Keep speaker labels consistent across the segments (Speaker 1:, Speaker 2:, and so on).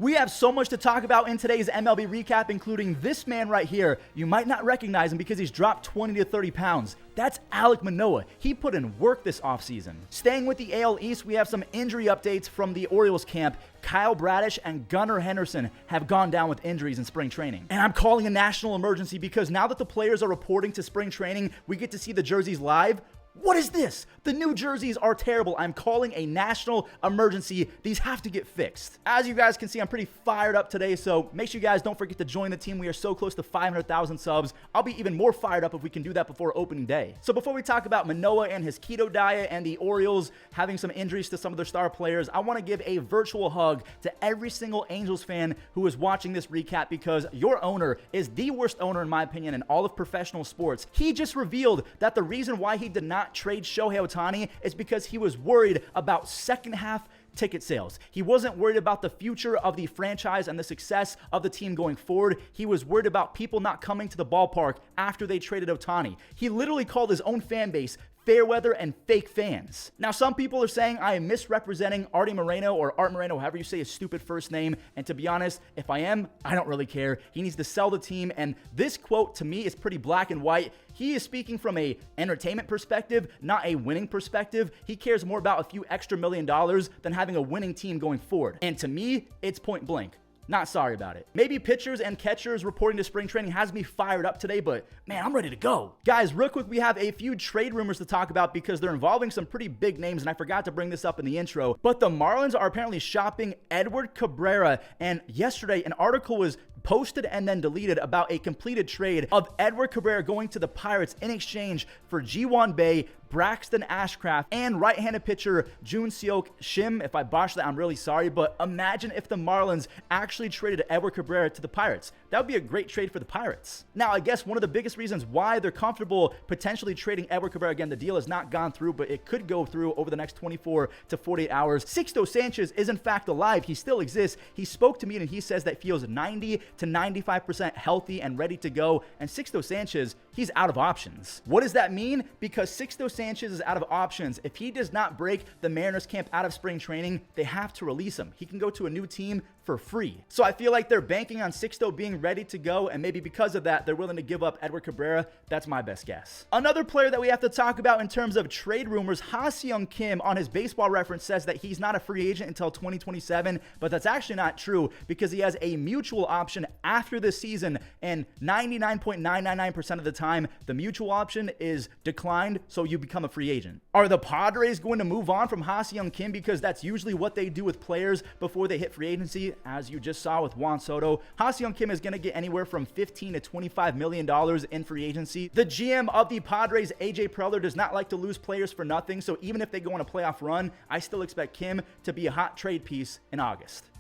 Speaker 1: We have so much to talk about in today's MLB recap, including this man right here. You might not recognize him because he's dropped 20 to 30 pounds. That's Alek Manoah. He put in work this offseason. Staying with the AL East, we have some injury updates from the Orioles camp. Kyle Bradish and Gunnar Henderson have gone down with injuries in spring training. And I'm calling a national emergency because now that the players are reporting to spring training, we get to see the jerseys live. What is this? The new jerseys are terrible. I'm calling a national emergency. These have to get fixed. As you guys can see, I'm pretty fired up today, so make sure you guys don't forget to join the team. We are so close to 500,000 subs. I'll be even more fired up if we can do that before opening day. So before we talk about Manoah and his keto diet and the Orioles having some injuries to some of their star players, I want to give a virtual hug to every single Angels fan who is watching this recap because your owner is the worst owner, in my opinion, in all of professional sports. He just revealed that the reason why he did not trade Shohei Ohtani is because he was worried about second half ticket sales. He wasn't worried about the future of the franchise and the success of the team going forward. He was worried about people not coming to the ballpark after they traded Ohtani. He literally called his own fan base fair weather and fake fans. Now, some people are saying I am misrepresenting Artie Moreno or Art Moreno, however you say his stupid first name. And to be honest, if I am, I don't really care. He needs to sell the team. And this quote to me is pretty black and white. He is speaking from a entertainment perspective, not a winning perspective. He cares more about a few extra $1 million than having a winning team going forward. And to me, it's point blank. Not sorry about it. Maybe pitchers and catchers reporting to spring training has me fired up today, but man, I'm ready to go. Guys, real quick, we have a few trade rumors to talk about because they're involving some pretty big names, and I forgot to bring this up in the intro, but the Marlins are apparently shopping Edward Cabrera, and yesterday an article was posted and then deleted about a completed trade of Edward Cabrera going to the Pirates in exchange for Ji-Hwan Bae, Braxton Ashcraft, and right-handed pitcher Jun Seok Shim. If I botched that, I'm really sorry, but imagine if the Marlins actually traded Edward Cabrera to the Pirates. That would be a great trade for the Pirates. Now, I guess one of the biggest reasons why they're comfortable potentially trading Edward Cabrera, again, the deal has not gone through, but it could go through over the next 24 to 48 hours. Sixto Sanchez is in fact alive. He still exists. He spoke to me and he says that he feels 90 to 95% healthy and ready to go. And Sixto Sanchez, he's out of options. What does that mean? Because Sixto Sanchez is out of options. If he does not break the Mariners camp out of spring training, they have to release him. He can go to a new team for free. So I feel like they're banking on Sixto being ready to go, and maybe because of that, they're willing to give up Edward Cabrera. That's my best guess. Another player that we have to talk about in terms of trade rumors, Ha-Seong Kim on his Baseball Reference says that he's not a free agent until 2027, but that's actually not true because he has a mutual option after this season, and 99.999% of the time, the mutual option is declined, so you become a free agent. Are the Padres going to move on from Ha-Seong Kim because that's usually what they do with players before they hit free agency? As you just saw with Juan Soto, Ha-Seong Kim is going to get anywhere from $15 to $25 million in free agency. The GM of the Padres, AJ Preller, does not like to lose players for nothing, so even if they go on a playoff run, I still expect Kim to be a hot trade piece in August.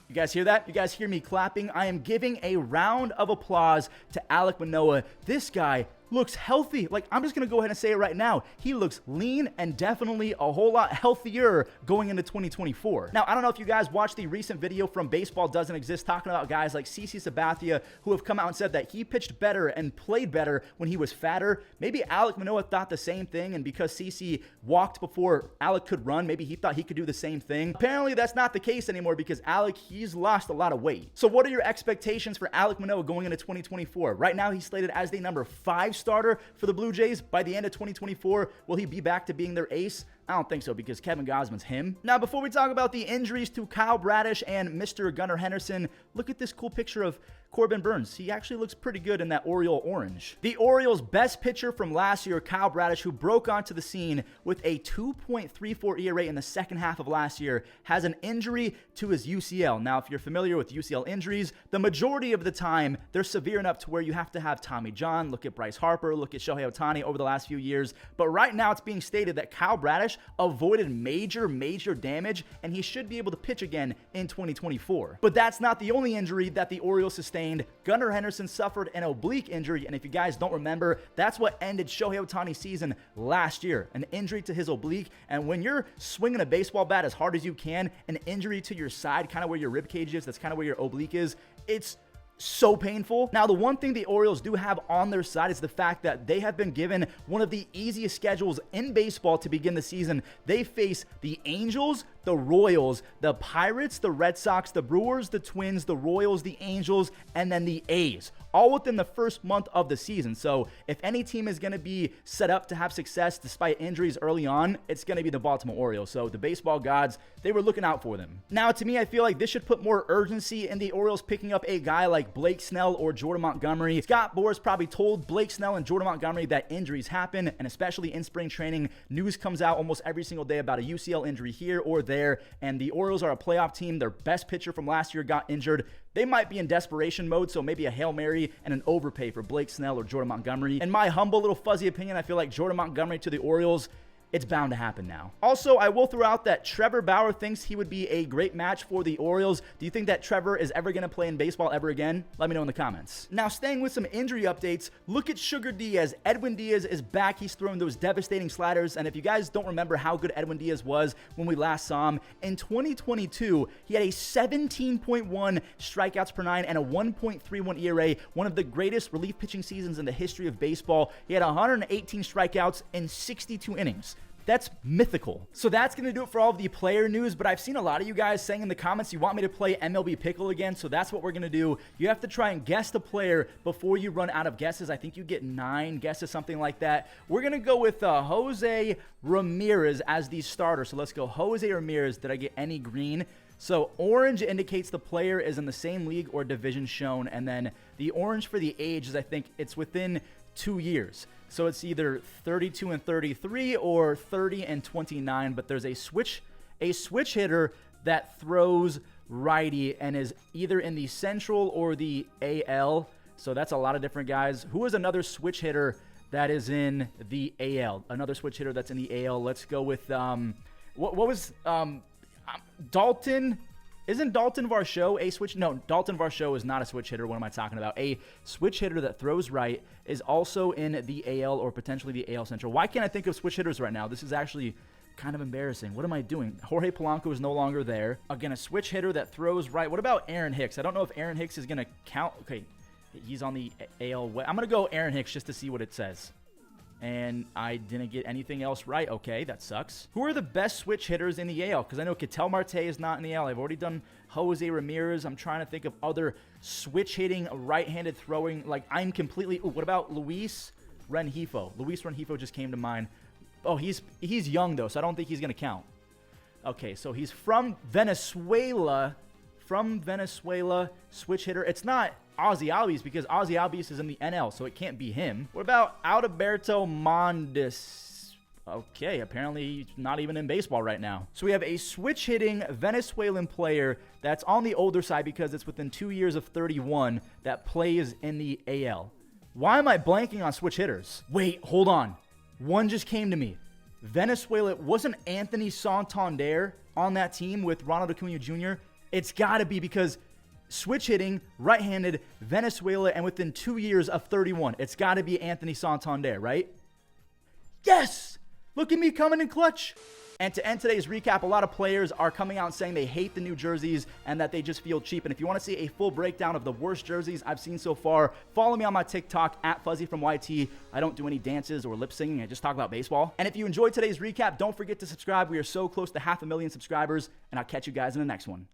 Speaker 1: You guys hear that? You guys hear me clapping? I am giving a round of applause to Alek Manoah. This guy looks healthy. Like, I'm just going to go ahead and say it right now. He looks lean and definitely a whole lot healthier going into 2024. Now, I don't know if you guys watched the recent video from Baseball Doesn't Exist talking about guys like CC Sabathia who have come out and said that he pitched better and played better when he was fatter. Maybe Alek Manoah thought the same thing, and because CC walked before Alek could run, maybe he thought he could do the same thing. Apparently, that's not the case anymore because Alek, he's lost a lot of weight. So what are your expectations for Alek Manoah going into 2024? Right now, he's slated as the number 5 starter for the Blue Jays. By the end of 2024, will he be back to being their ace? I don't think so because Kevin Gausman's him. Now, before we talk about the injuries to Kyle Bradish and Mr. Gunnar Henderson, look at this cool picture of Corbin Burns. He actually looks pretty good in that Oriole orange. The Orioles' best pitcher from last year, Kyle Bradish, who broke onto the scene with a 2.34 ERA in the second half of last year, has an injury to his UCL. Now, if you're familiar with UCL injuries, the majority of the time, they're severe enough to where you have to have Tommy John. Look at Bryce Harper, look at Shohei Ohtani over the last few years. But right now, it's being stated that Kyle Bradish avoided major damage, and he should be able to pitch again in 2024. But that's not the only injury that the Orioles sustained. Gunnar Henderson suffered an oblique injury, and if you guys don't remember, that's what ended Shohei Ohtani's season last year, an injury to his oblique. And when you're swinging a baseball bat as hard as you can, an injury to your side, kind of where your rib cage is, that's kind of where your oblique is, it's so painful. Now, the one thing the Orioles do have on their side is the fact that they have been given one of the easiest schedules in baseball to begin the season. They face the Angels, the the Royals, the Pirates, the Red Sox, the Brewers, the Twins, the Royals, the Angels, and then the A's, all within the first month of the season. So if any team is going to be set up to have success despite injuries early on, it's going to be the Baltimore Orioles. So the baseball gods, they were looking out for them. Now, to me, I feel like this should put more urgency in the Orioles picking up a guy like Blake Snell or Jordan Montgomery. Scott Boras probably told Blake Snell and Jordan Montgomery that injuries happen, and especially in spring training, news comes out almost every single day about a UCL injury here or there, and the Orioles are a playoff team. Their best pitcher from last year got injured. They might be in desperation mode, so maybe a Hail Mary and an overpay for Blake Snell or Jordan Montgomery. In my humble little fuzzy opinion, I feel like Jordan Montgomery to the Orioles, it's bound to happen now. Also, I will throw out that Trevor Bower thinks he would be a great match for the Orioles. Do you think that Trevor is ever going to play in baseball ever again? Let me know in the comments. Now, staying with some injury updates, look at Sugar Diaz. Edwin Diaz is back. He's throwing those devastating sliders. And if you guys don't remember how good Edwin Diaz was when we last saw him, in 2022, he had a 17.1 strikeouts per nine and a 1.31 ERA, one of the greatest relief pitching seasons in the history of baseball. He had 118 strikeouts in 62 innings. That's mythical. So that's going to do it for all of the player news, but I've seen a lot of you guys saying in the comments you want me to play MLB Pickle again, so that's what we're going to do. You have to try and guess the player before you run out of guesses. I think you get 9 guesses, something like that. We're going to go with Jose Ramirez as the starter. So let's go Jose Ramirez. Did I get any green? So orange indicates the player is in the same league or division shown, and then the orange for the age is, I think it's within 2 years. So it's either 32 and 33 or 30 and 29, but there's a switch hitter that throws righty and is either in the Central or the AL. So that's a lot of different guys. Who is another switch hitter that is in the AL? Another switch hitter that's in the AL. Let's go with what was Dalton? Isn't Dalton Varsho a switch? No, Dalton Varsho is not a switch hitter. What am I talking about? A switch hitter that throws right is also in the AL or potentially the AL Central. Why can't I think of switch hitters right now? This is actually kind of embarrassing. What am I doing? Jorge Polanco is no longer there. Again, a switch hitter that throws right. What about Aaron Hicks? I don't know if Aaron Hicks is going to count. Okay, he's on the AL. I'm going to go Aaron Hicks just to see what it says. And I didn't get anything else right. Okay, that sucks. Who are the best switch hitters in the AL? Because I know Ketel Marte is not in the AL. I've already done Jose Ramirez. I'm trying to think of other switch hitting, right-handed throwing. Like, I'm completely... Ooh, what about Luis Rengifo? Luis Rengifo just came to mind. Oh, he's young, though, so I don't think he's going to count. Okay, so he's from Venezuela. Switch hitter. It's not Ozzy Albies because Ozzy Albies is in the NL, so it can't be him. What about Alberto Mondes? Okay, apparently he's not even in baseball right now. So we have a switch-hitting Venezuelan player that's on the older side because it's within 2 years of 31 that plays in the AL. Why am I blanking on switch hitters? Wait, hold on. One just came to me. Venezuela, wasn't Anthony Santander on that team with Ronald Acuna Jr.? It's got to be because switch hitting, right-handed, Venezuela, and within 2 years of 31. It's got to be Anthony Santander, right? Yes! Look at me coming in clutch. And to end today's recap, a lot of players are coming out and saying they hate the new jerseys and that they just feel cheap. And if you want to see a full breakdown of the worst jerseys I've seen so far, follow me on my TikTok at FuzzyFromYT. I don't do any dances or lip singing. I just talk about baseball. And if you enjoyed today's recap, don't forget to subscribe. We are so close to 500,000 subscribers, and I'll catch you guys in the next one.